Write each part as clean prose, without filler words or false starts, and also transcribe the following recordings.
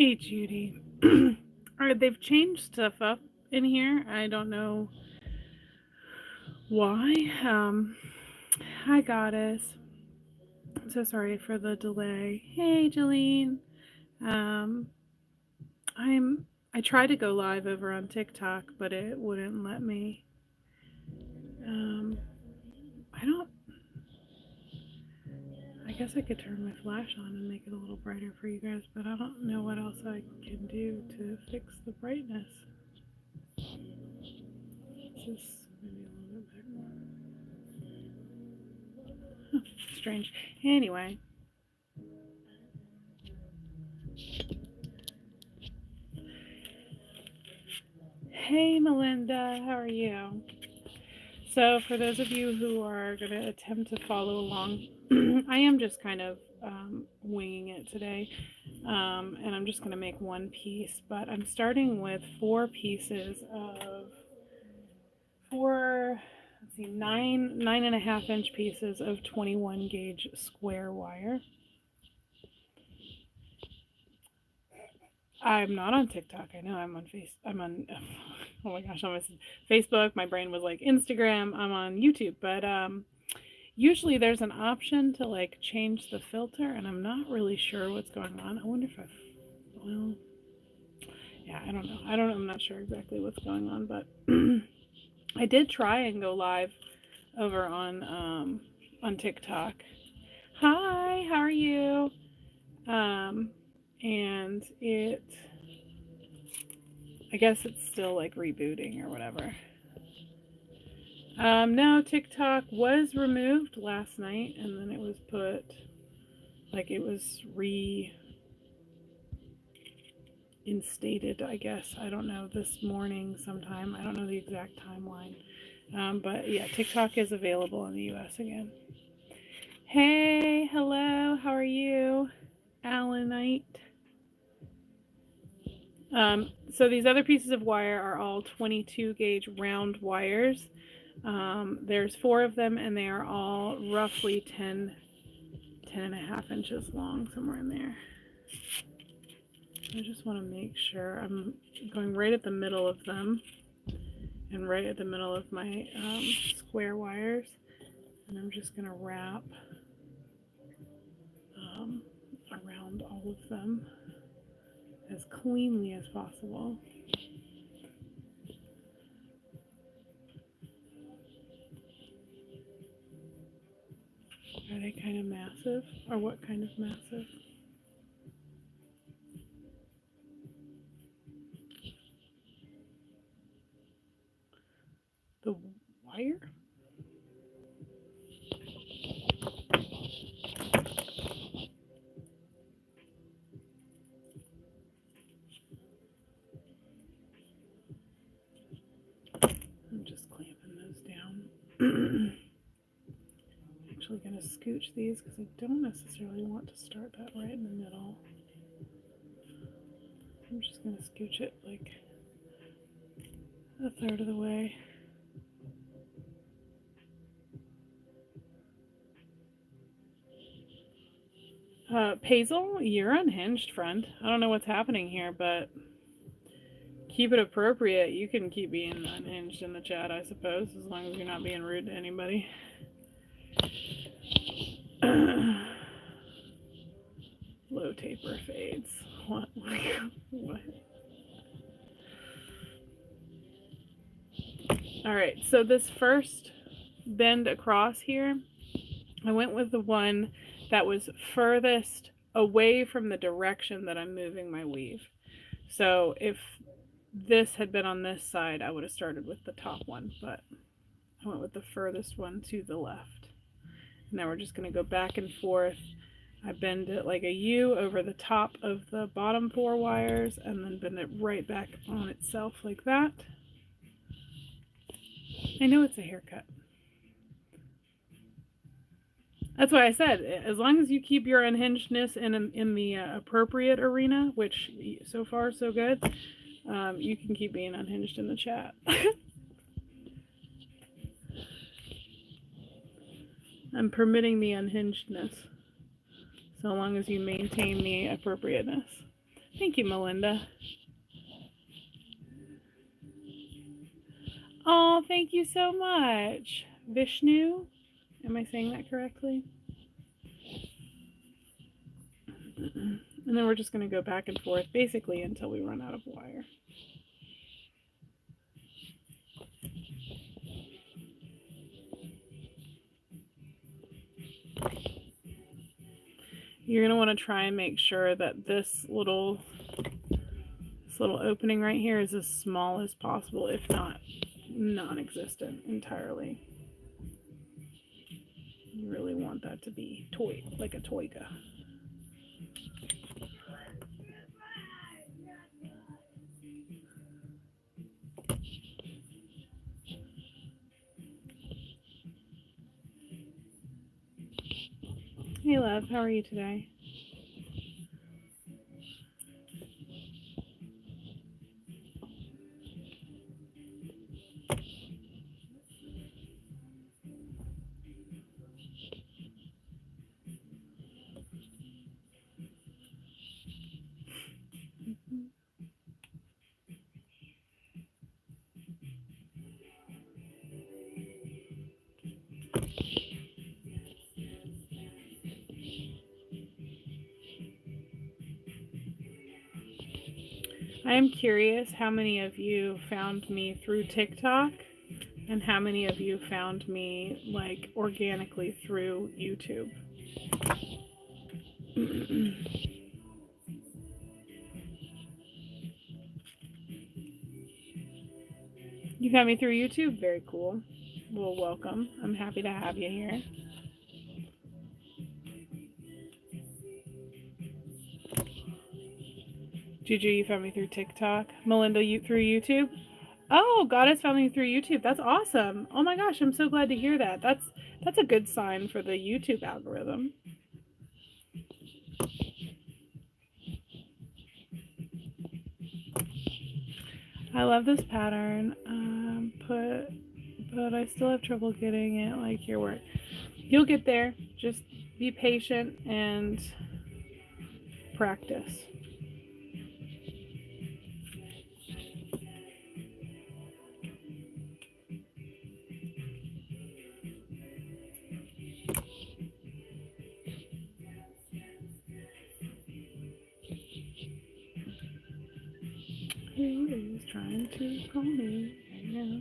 Hey, Judy. Alright, they've changed stuff up in here. I don't know why. Hi, Goddess. I'm so sorry for the delay. Hey, Jolene. Um, I tried to go live over on TikTok, but it wouldn't let me. Um, I don't. I guess I could turn my flash on and make it a little brighter for you guys, but I don't know what else I can do to fix the brightness. Just maybe a little bit back more. Strange. Anyway. Hey, Melinda. How are you? So, for those of you who are going to attempt to follow along, I am just kind of winging it today. And I'm just going to make one piece, but I'm starting with 4 pieces of let's see, 9.5 inch pieces of 21 gauge square wire. I'm not on TikTok. I know I'm on oh my gosh, I'm on Facebook. My brain was like Instagram. I'm on YouTube, but usually there's an option to like change the filter, and I'm not really sure what's going on. I wonder if well, yeah, I don't know. I'm not sure exactly what's going on, but I did try and go live over on TikTok. Hi, how are you? And I guess it's still like rebooting or whatever. No, TikTok was removed last night, and then it was put, like, it was reinstated, I guess. I don't know, this morning sometime. I don't know the exact timeline. But yeah, TikTok is available in the US again. Hey, hello, how are you? Alanite. So these other pieces of wire are all 22 gauge round wires. There's 4 of them, and they are all roughly 10.5 inches long, somewhere in there. I just want to make sure I'm going right at the middle of them, and right at the middle of my square wires, and I'm just going to wrap around all of them as cleanly as possible. Are they kind of massive? Or what kind of massive? The wire? I'm just clamping those down. Actually going to scooch these because I don't necessarily want to start that right in the middle. I'm just going to scooch it like a third of the way. Paisley, you're unhinged, friend. I don't know what's happening here, but keep it appropriate. You can keep being unhinged in the chat, I suppose, as long as you're not being rude to anybody. Low taper fades. What? What? Alright, so this first bend across here, I went with the one that was furthest away from the direction that I'm moving my weave. So if this had been on this side, I would have started with the top one, but I went with the furthest one to the left. Now we're just going to go back and forth. I bend it like a U over the top of the bottom 4 wires, and then bend it right back on itself like that. I know it's a haircut. That's why I said, as long as you keep your unhingedness in the appropriate arena, which so far so good, you can keep being unhinged in the chat. I'm permitting the unhingedness, so long as you maintain the appropriateness. Thank you, Melinda. Oh, thank you so much. Vishnu? Am I saying that correctly? And then we're just going to go back and forth basically until we run out of wire. You're going to want to try and make sure that this little opening right here is as small as possible, if not non-existent entirely. You really want that to be like a toiga. Hey love, how are you today? I am curious how many of you found me through TikTok and how many of you found me like organically through YouTube. You found me through YouTube? Very cool. Well, welcome. I'm happy to have you here. Juju, you found me through TikTok. Melinda, you through YouTube? Oh, Goddess found me through YouTube. That's awesome. Oh my gosh, I'm so glad to hear that. That's a good sign for the YouTube algorithm. I love this pattern, but I still have trouble getting it like your work. You'll get there. Just be patient and practice. Who is trying to call me? Yeah.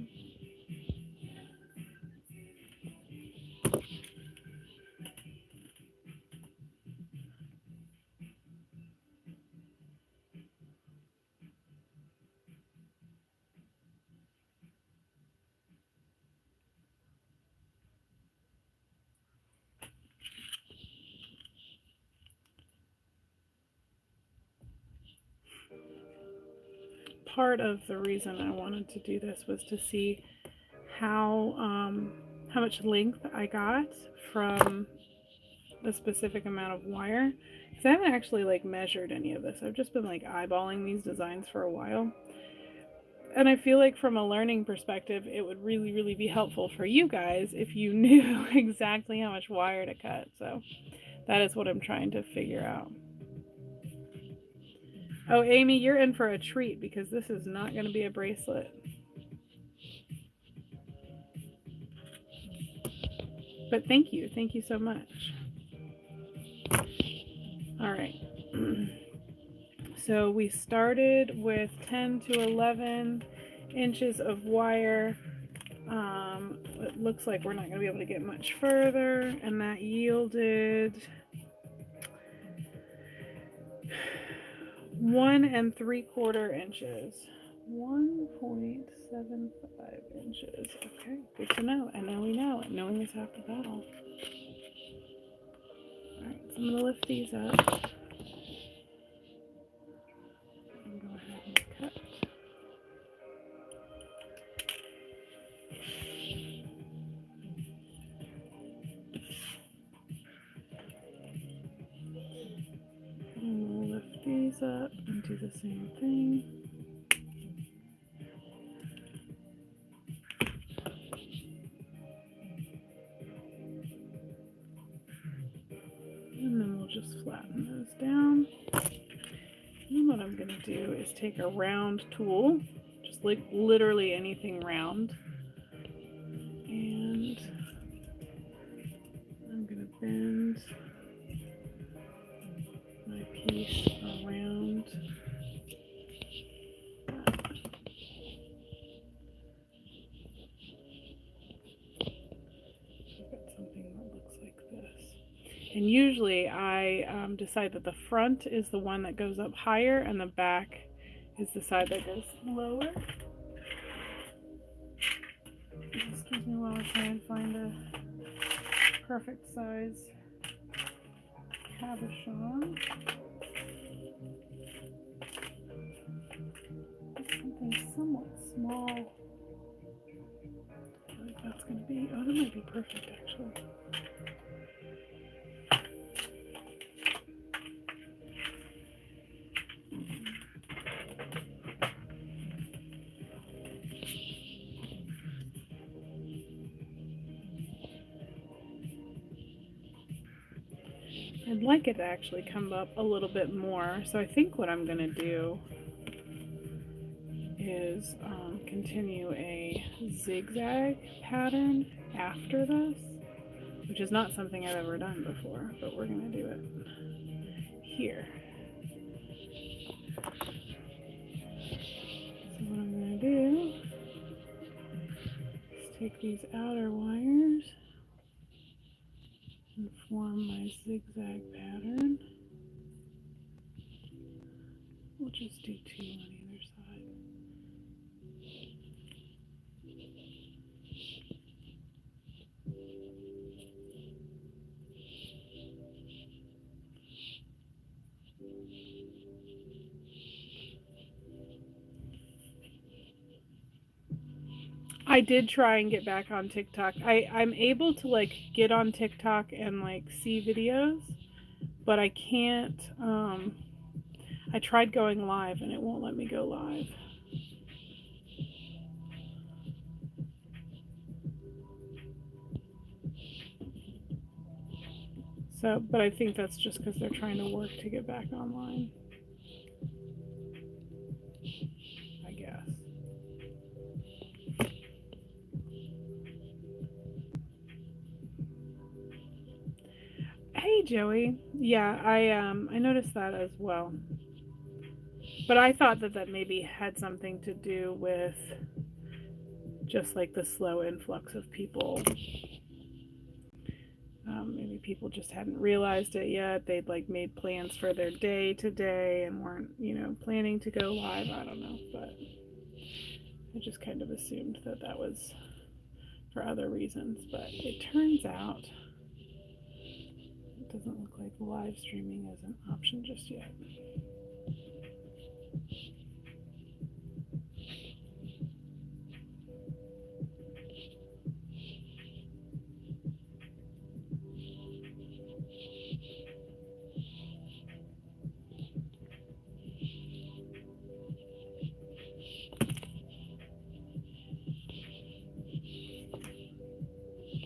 Part of the reason I wanted to do this was to see how much length I got from a specific amount of wire, because I haven't actually like measured any of this. I've just been like eyeballing these designs for a while, and I feel like from a learning perspective it would really be helpful for you guys if you knew exactly how much wire to cut. So that is what I'm trying to figure out. Oh, Amy, you're in for a treat because this is not going to be a bracelet. But thank you so much. All right. So we started with 10 to 11 inches of wire. It looks like we're not going to be able to get much further, and that yielded 1 3/4 inches. 1.75 inches. Okay, good to know. And now we know. And knowing is half the battle. Alright, so I'm going to lift these up. And go ahead and cut. And we'll lift these up and do the same thing. And then we'll just flatten those down. And what I'm going to do is take a round tool, just like literally anything round, and I'm going to bend my piece around that. I've got something that looks like this. And usually I decide that the front is the one that goes up higher and the back is the side that goes lower. Excuse me while I try and find a perfect size cabochon. Something somewhat small. I feel like that's going to be, oh, that might be perfect actually. I'd like it to actually come up a little bit more, so I think what I'm going to do is continue a zigzag pattern after this, which is not something I've ever done before, but we're going to do it here. So what I'm going to do is take these outer wires and form my zigzag pattern. We'll just do 2 on either side. I did try and get back on TikTok. I'm able to like get on TikTok and like see videos, but I can't, I tried going live and it won't let me go live. So, but I think that's just because they're trying to work to get back online, I guess. Hey Joey, yeah, I noticed that as well. But I thought that that maybe had something to do with just like the slow influx of people. Maybe people just hadn't realized it yet. They'd like made plans for their day today and weren't, you know, planning to go live. I don't know, but I just kind of assumed that that was for other reasons. But it turns out it doesn't look like live streaming is an option just yet.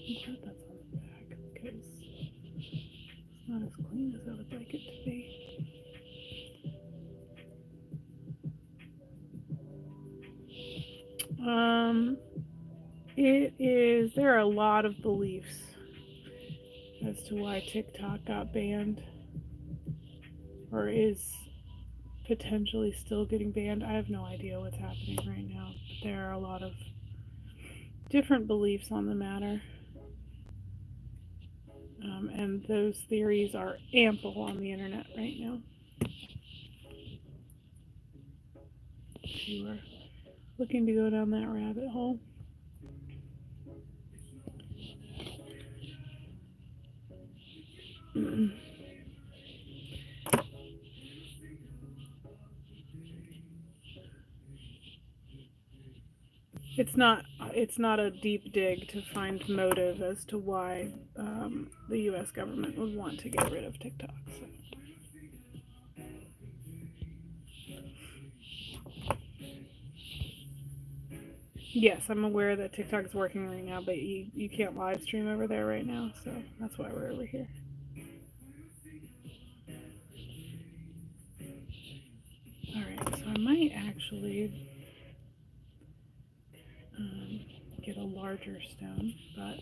I'm glad that's on the back because it's not as clean as I would like it to be. It is, there are a lot of beliefs as to why TikTok got banned or is potentially still getting banned. I have no idea what's happening right now, but there are a lot of different beliefs on the matter. And those theories are ample on the internet right now. If you are looking to go down that rabbit hole. It's not a deep dig to find motive as to why the U.S. government would want to get rid of TikTok. So. Yes, I'm aware that TikTok is working right now, but you can't live stream over there right now, so that's why we're over here. Alright, so I might actually get a larger stone, but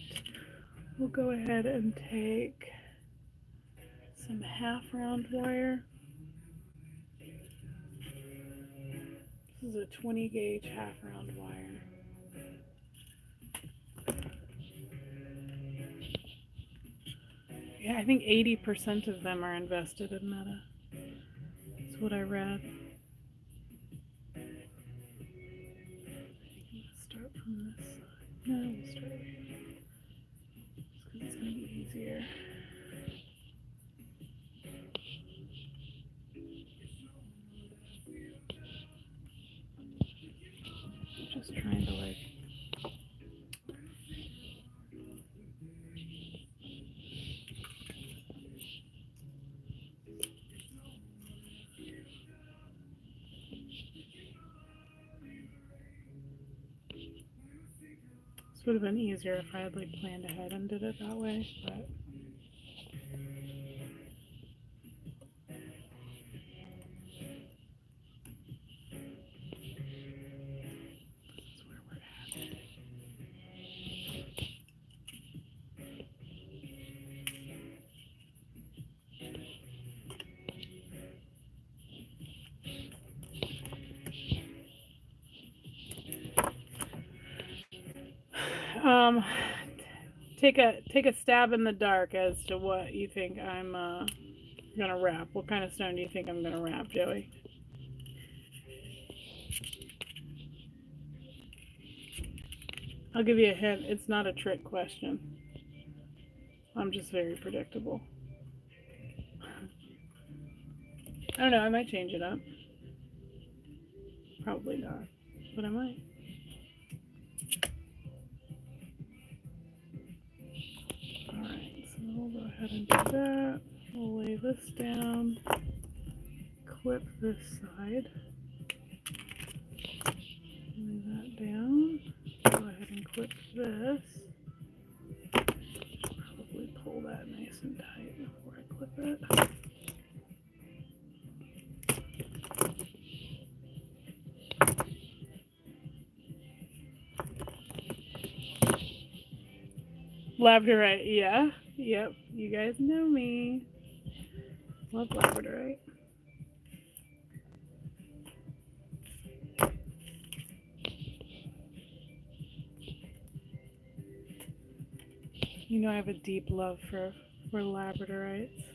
we'll go ahead and take some half round wire. This is a 20 gauge half round wire. Yeah, I think 80% of them are invested in Meta. That's what I read. Let's start from this side. No, we'll start over here. Just because it's going to be easier. Just trying to like this would have been easier if I had like planned ahead and did it that way, but that's where we're at. Take a stab in the dark as to what you think I'm gonna wrap. What kind of stone do you think I'm gonna wrap, Joey? I'll give you a hint. It's not a trick question. I'm just very predictable. I don't know. I might change it up. Probably not, but I might. Alright, so we'll go ahead and do that. We'll lay this down, clip this side, lay that down, go ahead and clip this. Should probably pull that nice and tight before I clip it. Labradorite, yeah. Yep, you guys know me. Love labradorite. You know I have a deep love for labradorites.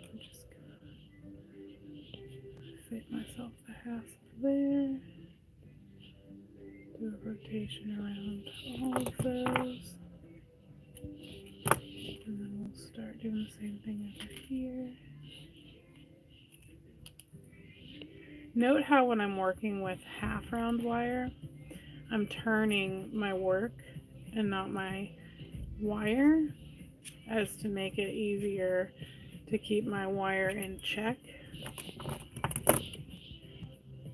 I'm just gonna save myself the hassle there. Do a rotation around all of those. And then we'll start doing the same thing over here. Note how when I'm working with half round wire, I'm turning my work and not my wire, as to make it easier to keep my wire in check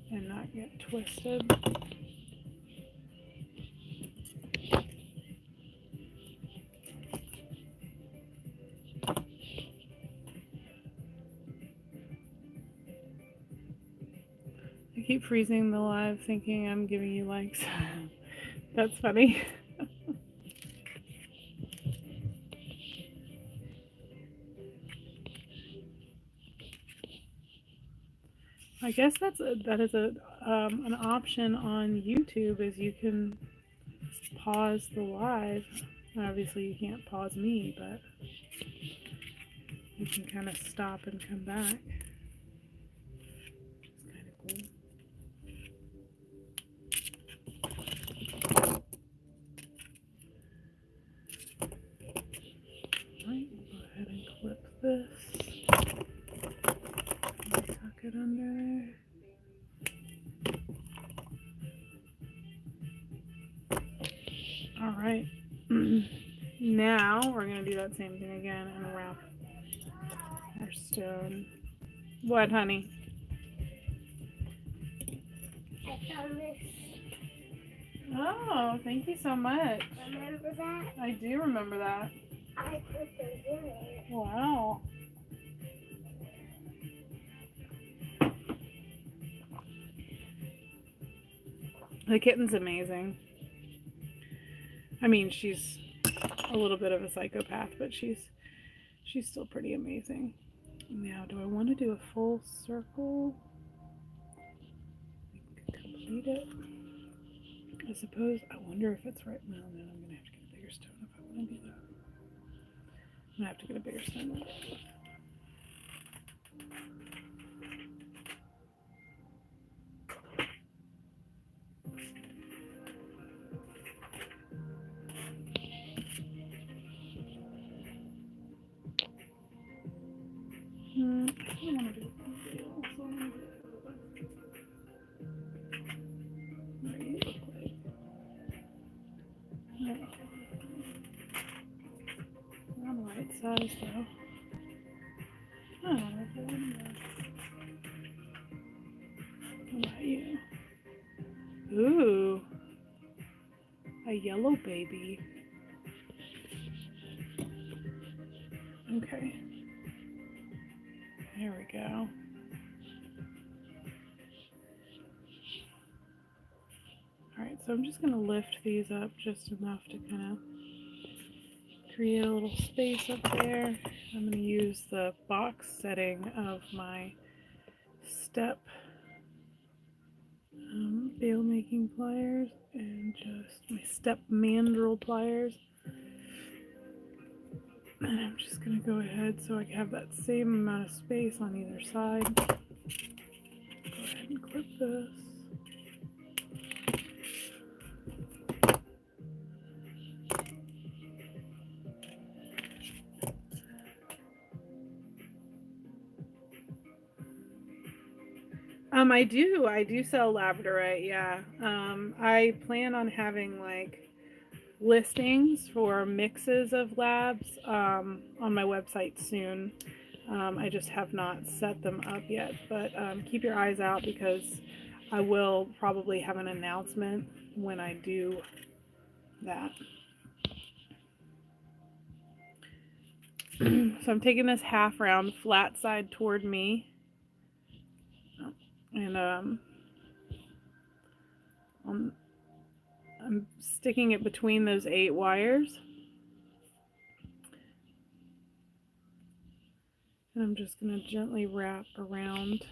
and not get twisted. I keep freezing the live thinking I'm giving you likes. That's funny. I guess that is an option on YouTube, is you can pause the live. Obviously you can't pause me, but you can kind of stop and come back. It's kind of cool. Right, we'll go ahead and clip this. Tuck it under there. All right. Now we're going to do that same thing again and wrap our stone. What, honey? I found this. Oh, thank you so much. Remember that? I do remember that. I put the wood. Wow. The kitten's amazing. I mean, she's a little bit of a psychopath, but she's still pretty amazing. Now, do I want to do a full circle? Complete it. I suppose. I wonder if it's right. Well, then I'm gonna have to get a bigger stone if I want to do that. I'm gonna have to get a bigger stone. I don't want to do it. On the right size though. I don't know if I want to. What about you? Ooh, a yellow baby. Okay. There we go. Alright, so I'm just going to lift these up just enough to kind of create a little space up there. I'm going to use the box setting of my step bail making pliers and just my step mandrel pliers. And I'm just going to go ahead so I have that same amount of space on either side. Go ahead and clip this. I do sell labradorite, yeah. I plan on having like listings for mixes of labs on my website soon. I just have not set them up yet, but keep your eyes out because I will probably have an announcement when I do that. So I'm taking this half round flat side toward me, and I'm sticking it between those 8 wires. And I'm just going to gently wrap around.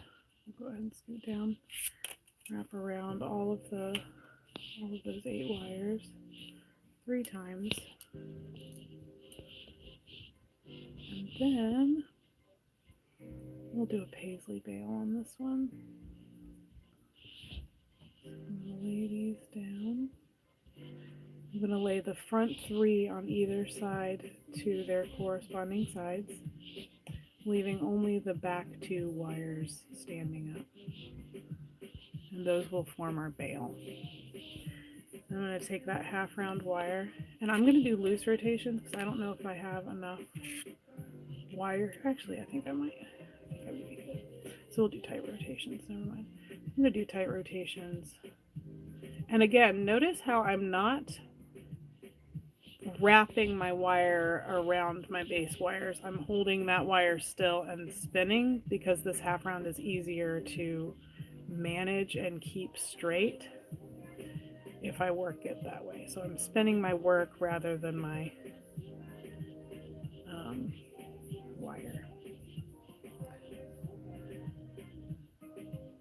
I'll go ahead and scoot down. Wrap around all of those 8 wires 3 times. And then we'll do a Paisley bail on this one. I'm going to lay these down. I'm going to lay the front 3 on either side to their corresponding sides, leaving only the back 2 wires standing up. And those will form our bail. I'm going to take that half round wire, and I'm going to do loose rotations because I don't know if I have enough wire. Actually, I think I might. I think I would be good. So we'll do tight rotations. Never mind. I'm going to do tight rotations. And again, notice how I'm not wrapping my wire around my base wires. I'm holding that wire still and spinning because this half round is easier to manage and keep straight if I work it that way. So I'm spinning my work rather than my wire.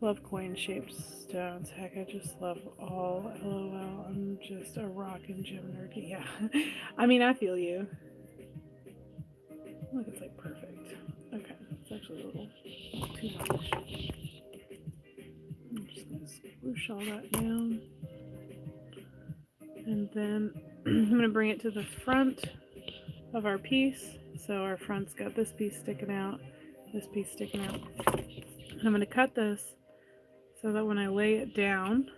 Love coin shaped stones. Heck, I just love all. LOL. I'm just a rock and gem nerd. Yeah. I mean, I feel you. Look, it's like perfect. Okay, it's actually a little too much. I'm just going to swoosh all that down. And then I'm going to bring it to the front of our piece. So our front's got this piece sticking out, this piece sticking out. And I'm going to cut this so that when I lay it down,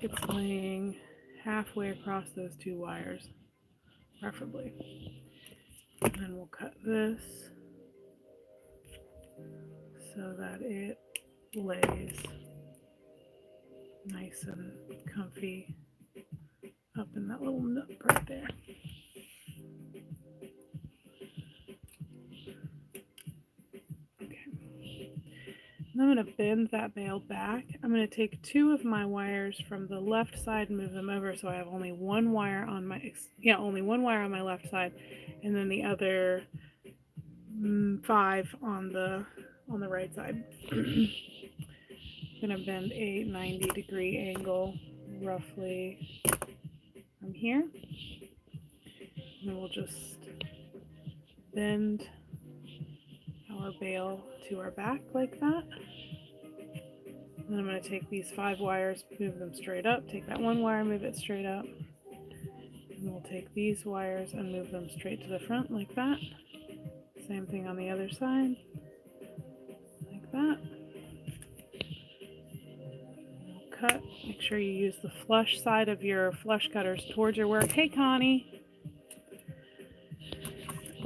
it's laying halfway across those 2 wires, preferably. And then we'll cut this so that it lays nice and comfy up in that little nook right there. I'm going to bend that bail back. I'm going to take 2 of my wires from the left side and move them over so I have only one wire on my left side, and then the other 5 on the right side. I'm going to bend a 90-degree angle roughly from here. And we'll just bend our bail to our back like that. Then I'm going to take these 5 wires, move them straight up, take that one wire, move it straight up. And we'll take these wires and move them straight to the front like that. Same thing on the other side, like that. We'll cut, make sure you use the flush side of your flush cutters towards your work. Hey, Connie.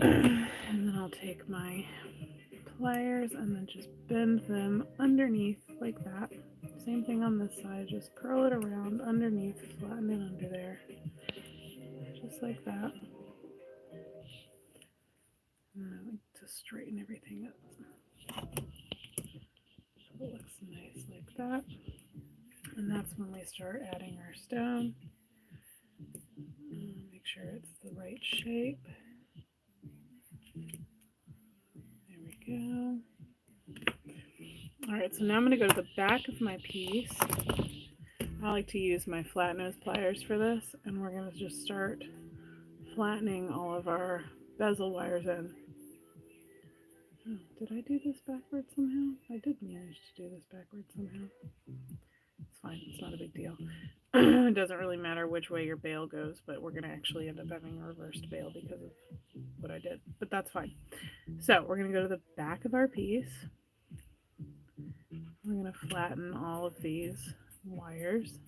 And then I'll take my pliers and then just bend them underneath like that. Same thing on this side, just curl it around underneath, flatten it under there, just like that. And I like to straighten everything up so it looks nice like that. And that's when we start adding our stone. Make sure it's the right shape. There we go. Alright, so now I'm going to go to the back of my piece. I like to use my flat nose pliers for this, and we're going to just start flattening all of our bezel wires in. Oh, did I do this backwards somehow? I did manage to do this backwards somehow. It's fine, it's not a big deal. It doesn't really matter which way your bail goes, but we're going to actually end up having a reversed bail because of what I did, but that's fine. So we're going to go to the back of our piece. We're going to flatten all of these wires.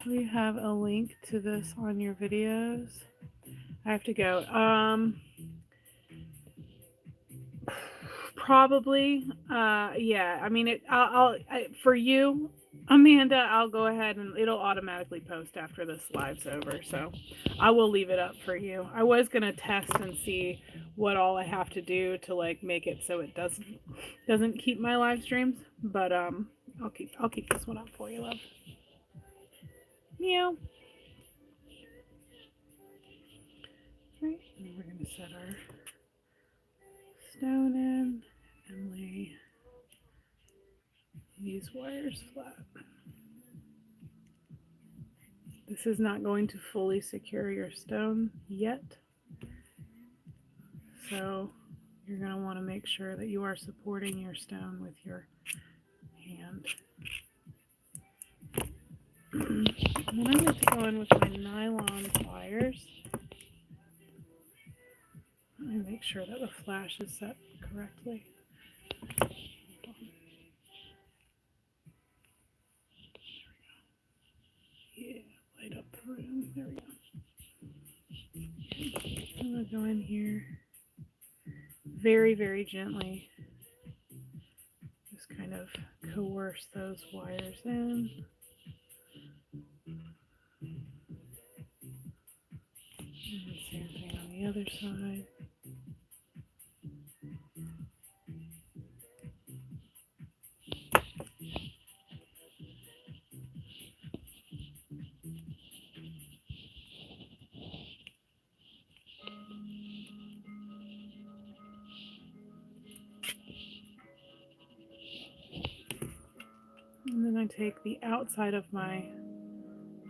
We have a link to this on your videos. I have to go. Probably. Yeah. I mean, for you, Amanda, I'll go ahead and it'll automatically post after this live's over. So I will leave it up for you. I was gonna test and see what all I have to do to like make it so it doesn't keep my live streams, but I'll keep this one up for you, love. Meow. Right, and we're gonna set our stone in and lay these wires flat. This is not going to fully secure your stone yet, so you're going to want to make sure that you are supporting your stone with your hand. And then I'm going to go in with my nylon pliers and make sure that the flash is set correctly. Yeah, light up the room. There we go. I'm going to go in here very, very gently. Just kind of coerce those wires in. And same thing on the other side. And then I take the outside of my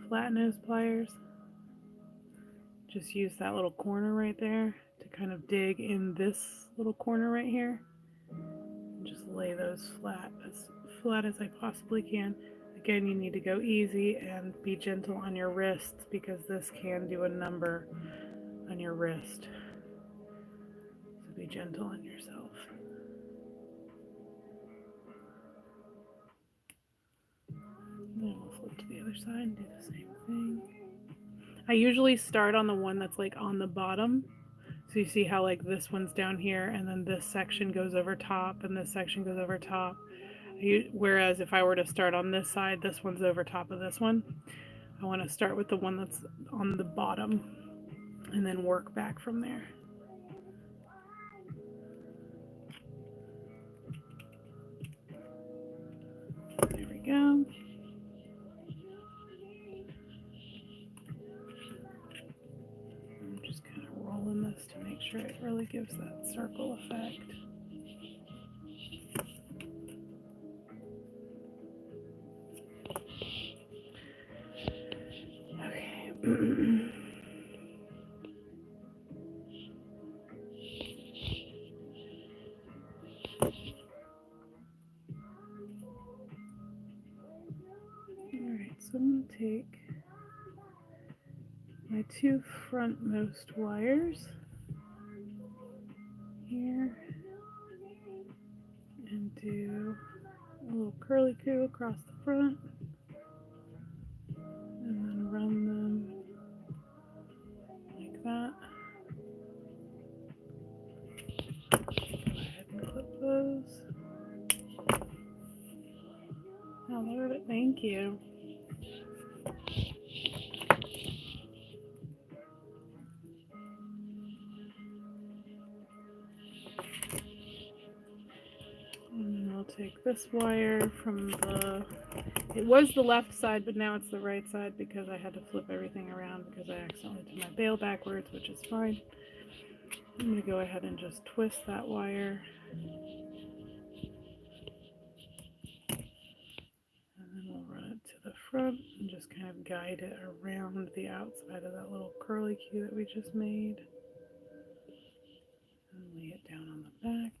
flat nose pliers, just use that little corner right there to kind of dig in this little corner right here, and just lay those flat as I possibly can. Again, you need to go easy and be gentle on your wrists because this can do a number on your wrist. So be gentle on yourself. Then we'll flip to the other side and do the same thing. I usually start on the one that's like on the bottom. So you see how like this one's down here and then this section goes over top and this section goes over top. Whereas if I were to start on this side, this one's over top of this one. I want to start with the one that's on the bottom. and then work back from there. There we go. I'm just kind of rolling this to make sure it really gives that circle effect. Okay. Alright, so I'm going to take my two frontmost wires here and do a little curly-coo across the front and then run them like that. Go ahead and clip those. I love it, thank you. And then I'll take this wire from it was the left side, but now it's the right side because I had to flip everything around because I accidentally did my bail backwards, which is fine. I'm going to go ahead and just twist that wire. And then we'll run it to the front and just kind of guide it around the outside of that little curly cue that we just made. And lay it down on the back.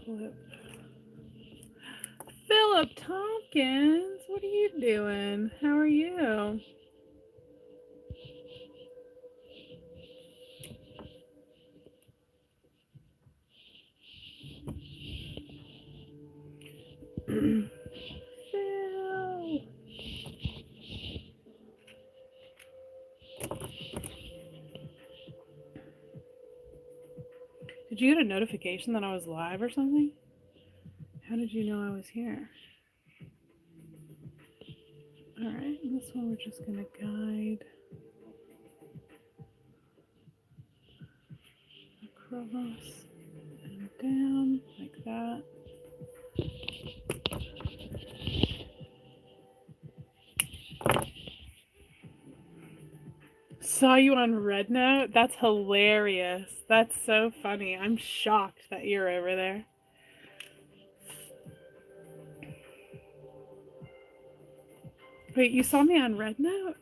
Clip. Philip Tompkins, what are you doing? How are you? Phil. Did you get a notification that I was live or something? How did you know I was here? Alright, this one we're just going to guide across and down like that. Saw you on Red Note? That's hilarious. That's so funny. I'm shocked that you're over there. Wait, you saw me on Red Note?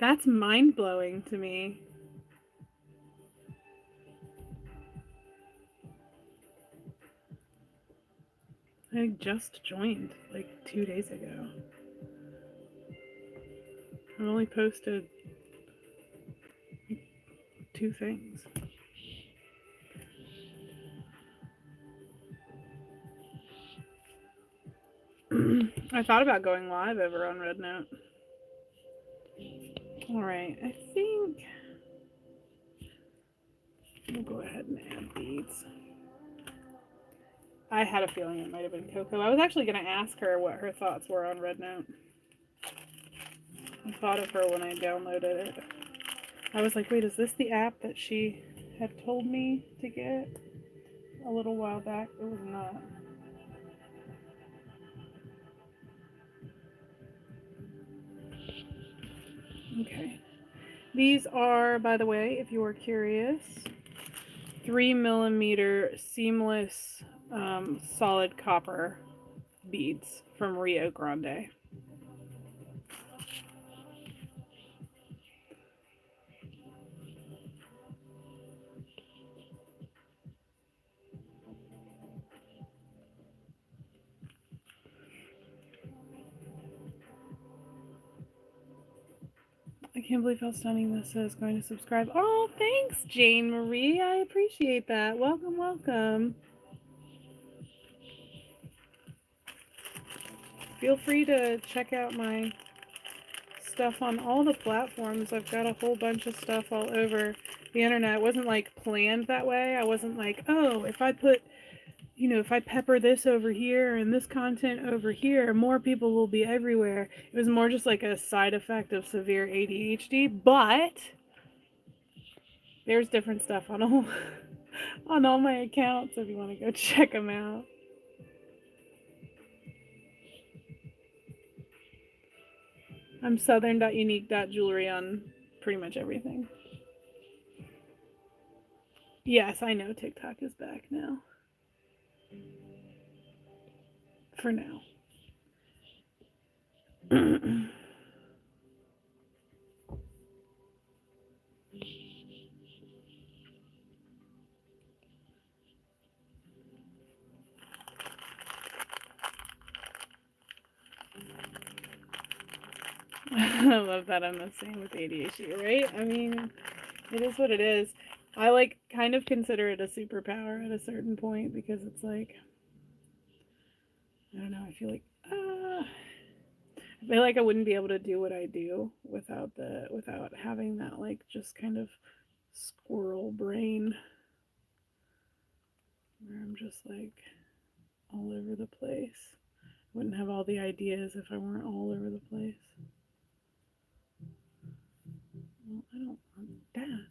That's mind-blowing to me. I just joined like 2 days ago. I only posted 2 things. I thought about going live over on Red Note. Alright, I think we'll go ahead and add beads. I had a feeling it might have been Coco. I was actually going to ask her what her thoughts were on Red Note. I thought of her when I downloaded it. I was like, wait, is this the app that she had told me to get a little while back? It was not. Okay. These are, by the way, if you are curious, 3mm seamless solid copper beads from Rio Grande. I can't believe how stunning this is. Going to subscribe. Oh, thanks, Jane Marie. I appreciate that. Welcome, welcome. Feel free to check out my stuff on all the platforms. I've got a whole bunch of stuff all over the internet. It wasn't like planned that way. I wasn't like, oh, if I put, you know, if I pepper this over here and this content over here, more people will be everywhere. It was more just like a side effect of severe ADHD, but there's different stuff on all on all my accounts if you want to go check them out. I'm southern.unique.jewelry on pretty much everything. Yes, I know TikTok is back now. For now. I love that I'm the same with ADHD, right? I mean, it is what it is. I like kind of consider it a superpower at a certain point because it's like, I don't know, I feel like I wouldn't be able to do what I do without having that like just kind of squirrel brain where I'm just like all over the place. Wouldn't have all the ideas if I weren't all over the place. Well, I don't want that.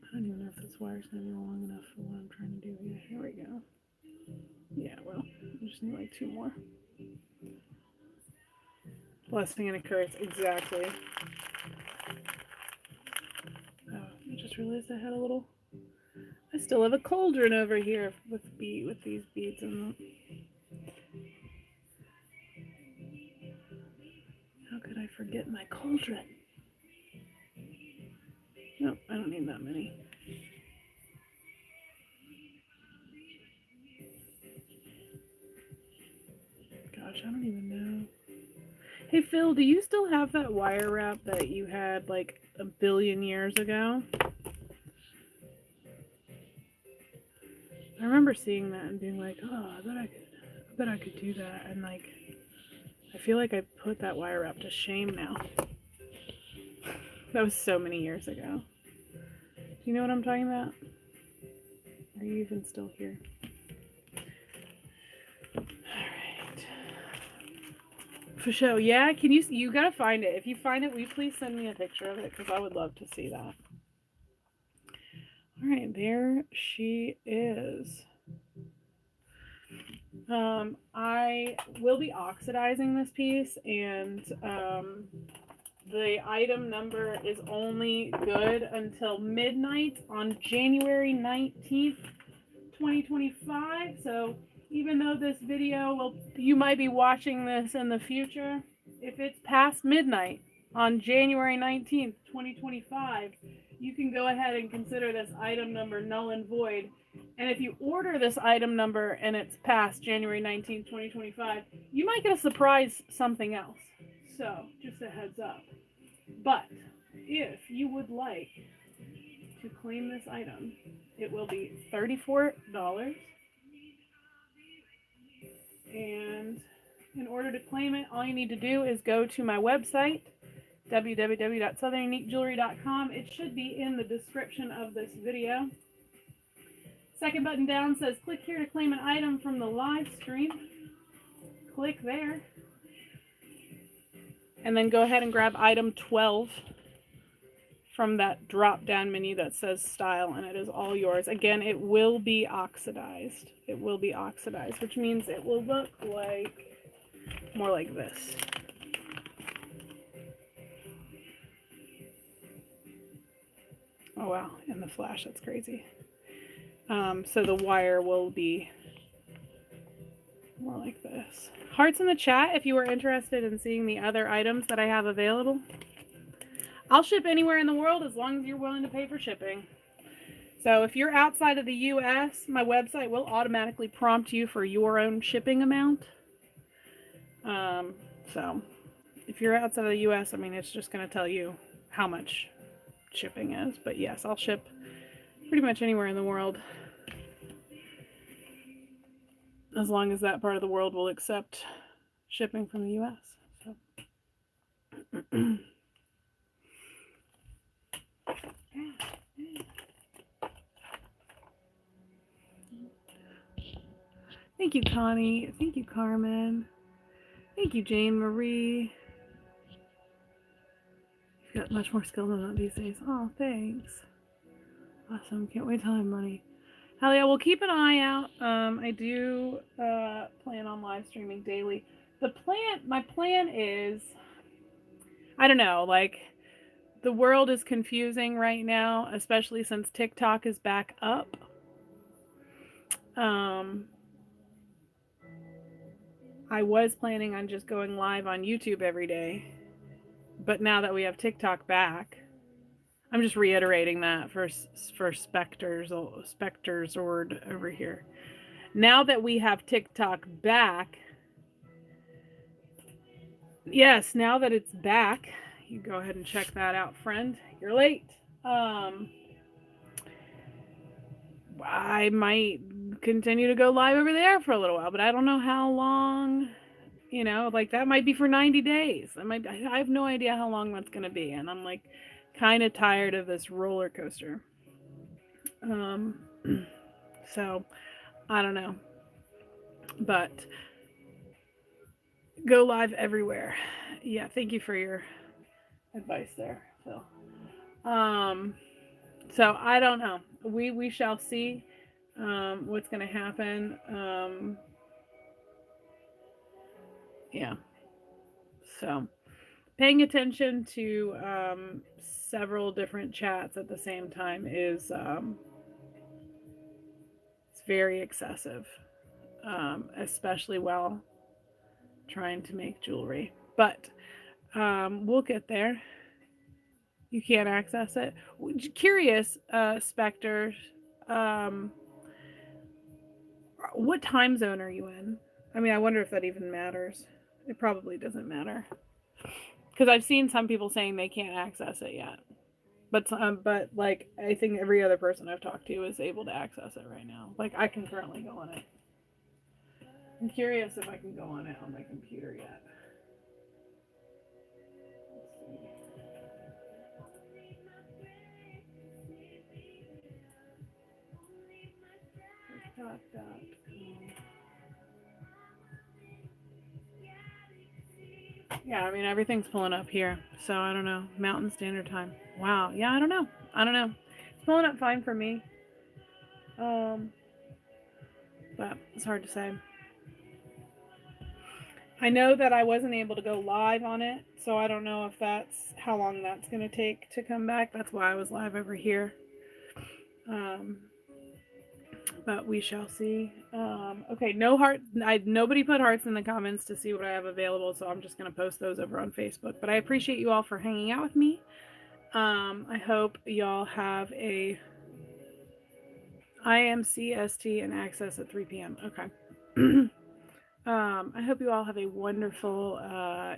I don't even know if this wire's gonna be long enough for what I'm trying to do here. Here we go. Yeah, well, I just need like 2 more. Blessing and a curse, exactly. Oh, I just realized I had a little. I still have a cauldron over here with these beads in them. How could I forget my cauldron? No, I don't need that many. Gosh, I don't even know. Hey Phil, do you still have that wire wrap that you had like a billion years ago? I remember seeing that and being like, oh, I bet I could do that. And like, I feel like I put that wire wrap to shame now. That was so many years ago. Do you know what I'm talking about? Are you even still here? Alright. For sure. Yeah, can you gotta find it. If you find it, will you please send me a picture of it? Because I would love to see that. Alright, there she is. I will be oxidizing this piece, and the item number is only good until midnight on January 19th, 2025. So even though this video you might be watching this in the future, if it's past midnight on January 19th, 2025, you can go ahead and consider this item number null and void. And if you order this item number and it's past January 19th, 2025, you might get a surprise something else. So, just a heads up. But if you would like to claim this item, it will be $34. And in order to claim it, all you need to do is go to my website, www.southernuniquejewelry.com. It should be in the description of this video. Second button down says click here to claim an item from the live stream. Click there. And then go ahead and grab item 12 from that drop down menu that says style, and it is all yours. Again, it will be oxidized. It will be oxidized, which means it will look like more like this. Oh wow, and the flash, that's crazy. So the wire will be more like this. Hearts in the chat if you are interested in seeing the other items that I have available. I'll ship anywhere in the world as long as you're willing to pay for shipping. So if you're outside of the US, my website will automatically prompt you for your own shipping amount. So if you're outside of the US, I mean, it's just going to tell you how much shipping is. But yes, I'll ship pretty much anywhere in the world, as long as that part of the world will accept shipping from the US. So. Thank you, Connie. Thank you, Carmen. Thank you, Jane Marie. You've got much more skill than that these days. Oh, thanks. Awesome. Can't wait till I have money. Hell yeah, we'll keep an eye out. I do plan on live streaming daily. My plan is, I don't know, like, the world is confusing right now, especially since TikTok is back up. I was planning on just going live on YouTube every day, but now that we have TikTok back, I'm just reiterating that for Spectre's word over here. Now that we have TikTok back, yes, now that it's back, you go ahead and check that out, friend. You're late. I might continue to go live over there for a little while, but I don't know how long. You know, like that might be for 90 days. I have no idea how long that's going to be. And I'm like kind of tired of this roller coaster. So I don't know, but go live everywhere. Yeah. Thank you for your advice there, Phil. So I don't know. We shall see, what's going to happen. Yeah. So paying attention to several different chats at the same time is it's very excessive, especially while trying to make jewelry. But we'll get there. You can't access it. Curious, Spectre, what time zone are you in? I mean, I wonder if that even matters. It probably doesn't matter. Because I've seen some people saying they can't access it yet. But like, I think every other person I've talked to is able to access it right now. Like, I can currently go on it. I'm curious if I can go on it on my computer yet. Yeah, I mean, everything's pulling up here. So I don't know. Mountain Standard Time. Wow. Yeah, I don't know. It's pulling up fine for me. But it's hard to say. I know that I wasn't able to go live on it, so I don't know if that's how long that's going to take to come back. That's why I was live over here. But we shall see. Okay, no heart. Nobody put hearts in the comments to see what I have available, so I'm just going to post those over on Facebook. But I appreciate you all for hanging out with me. I hope y'all have a IMCST and access at 3 p.m. Okay. I hope you all have a wonderful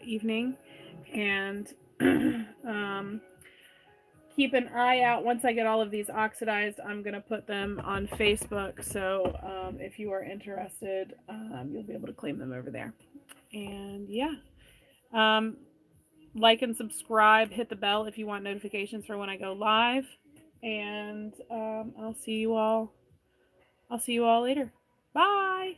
evening, and keep an eye out. Once I get all of these oxidized, I'm going to put them on Facebook, so if you are interested, you'll be able to claim them over there. And yeah, like and subscribe, hit the bell if you want notifications for when I go live, and I'll see you all later. Bye.